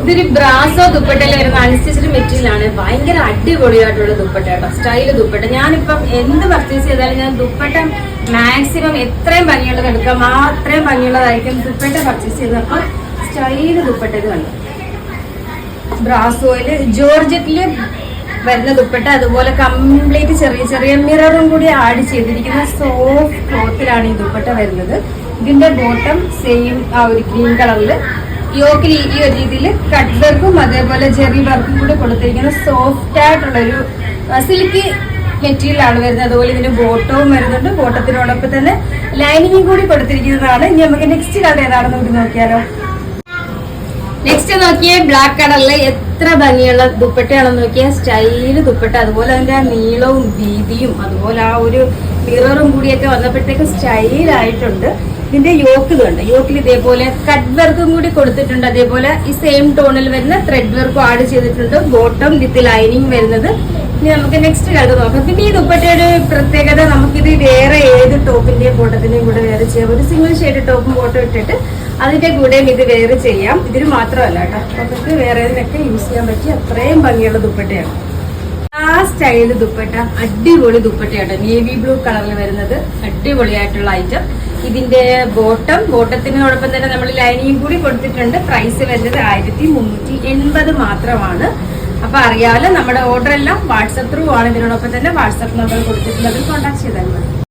ഇതൊരു ബ്രാസോ ദുപ്പട്ടയിൽ വരുന്ന unstitched material ആണ്. ഭയങ്കര അടിപൊളിയായിട്ടുള്ള ദുപ്പട്ട കേട്ടോ, സ്റ്റൈല് ദുപ്പട്ട. ഞാനിപ്പം എന്ത് പർച്ചേസ് ചെയ്താലും ഞാൻ ദുപ്പട്ട മാക്സിമം എത്രയും ഭംഗിയുള്ളത് എടുക്കാം, അത്രയും ഭംഗിയുള്ളതായിരിക്കും ദുപ്പട്ട പർച്ചേസ് ചെയ്തത്. അപ്പൊ സ്റ്റൈല് ദുപ്പട്ട ഇത് കണ്ടു, ബ്രാസോയില് ജോർജറ്റില് വരുന്ന ദുപ്പട്ട. അതുപോലെ കംപ്ലീറ്റ് ചെറിയ ചെറിയ മിററും കൂടി ആഡ് ചെയ്തിരിക്കുന്ന സോഫ്റ്റ് ക്ലോത്തിലാണ് ഈ ദുപ്പട്ട വരുന്നത്. ഇതിന്റെ ബോട്ടം സെയിം ആ ഒരു ഗ്രീൻ കളറില്, യോക്കിൽ ഈ ഒരു രീതിയിൽ കട്ട് വർക്കും അതേപോലെ ജെറി വർക്കും കൂടി കൊടുത്തിരിക്കുന്ന സോഫ്റ്റ് ആയിട്ടുള്ള ഒരു സിൽക്കി മെറ്റീരിയൽ ആണ് വരുന്നത്. അതുപോലെ ഇതിന് ബോട്ടവും വരുന്നുണ്ട്. ബോട്ടത്തിനോടൊപ്പം തന്നെ ലൈനിങ്ങും കൂടി കൊടുത്തിരിക്കുന്നതാണ്. ഇനി നമുക്ക് നെക്സ്റ്റ് കളർ ഏതാണെന്ന് കൂടി നോക്കിയാലോ. നെക്സ്റ്റ് നോക്കിയേ, ബ്ലാക്ക് കളറില് എത്ര ഭംഗിയുള്ള ദുപ്പട്ടയാണെന്ന് നോക്കിയാൽ സ്റ്റൈല് ദുപ്പട്ട. അതുപോലെ അതിന്റെ ആ നീളവും വീതിയും അതുപോലെ ആ ഒരു മിററും കൂടിയൊക്കെ വന്നപ്പോഴത്തേക്ക് സ്റ്റൈലായിട്ടുണ്ട്. ഇതിന്റെ യോക്ക് ഇതുണ്ട്, യോക്കിൽ ഇതേപോലെ കട്ട് വർക്കും കൂടി കൊടുത്തിട്ടുണ്ട്. അതേപോലെ ഈ സെയിം ടോണിൽ വരുന്ന ത്രെഡ് വർക്കും ആഡ് ചെയ്തിട്ടുണ്ട്. ബോട്ടം വിത്ത് ലൈനിങ് വരുന്നത്. ഇനി നമുക്ക് നെക്സ്റ്റ് കളർ നോക്കാം. പിന്നെ ഈ ദുപ്പട്ടയുടെ പ്രത്യേകത, നമുക്കിത് വേറെ ഏത് ടോപ്പിന്റെയും ബോട്ടത്തിന്റെയും കൂടെ വേറെ ചെയ്യാം. ഒരു സിംഗിൾ ഷെയ്ഡ് ടോപ്പും ബോട്ടം ഇട്ടിട്ട് അതിന്റെ കൂടെയും ഇത് വേറെ ചെയ്യാം. ഇതിന് മാത്രമല്ല കേട്ടോ, നമുക്ക് വേറെ ഇതിനൊക്കെ യൂസ് ചെയ്യാൻ പറ്റിയ അത്രയും ഭംഗിയുള്ള ദുപ്പട്ടയാണ്. ആ സ്റ്റൈല് ദുപ്പട്ട അടിപൊളി ദുപ്പട്ടയാണ്. നേവി ബ്ലൂ കളറിൽ വരുന്നത് അടിപൊളിയായിട്ടുള്ള ഐറ്റം. ഇതിന്റെ ബോട്ടത്തിനോടൊപ്പം തന്നെ നമ്മൾ ലൈനിങ്ങും കൂടി കൊടുത്തിട്ടുണ്ട്. പ്രൈസ് വരുന്നത് 1380 മാത്രമാണ്. അപ്പൊ അറിയാമല്ലോ, നമ്മുടെ ഓർഡർ എല്ലാം വാട്സപ്പ് ത്രൂ ആണ്. ഇതിനോടൊപ്പം തന്നെ വാട്സപ്പ് നമ്പർ കൊടുത്തിട്ടുള്ളത്, കോൺടാക്ട് ചെയ്താൽ മതി.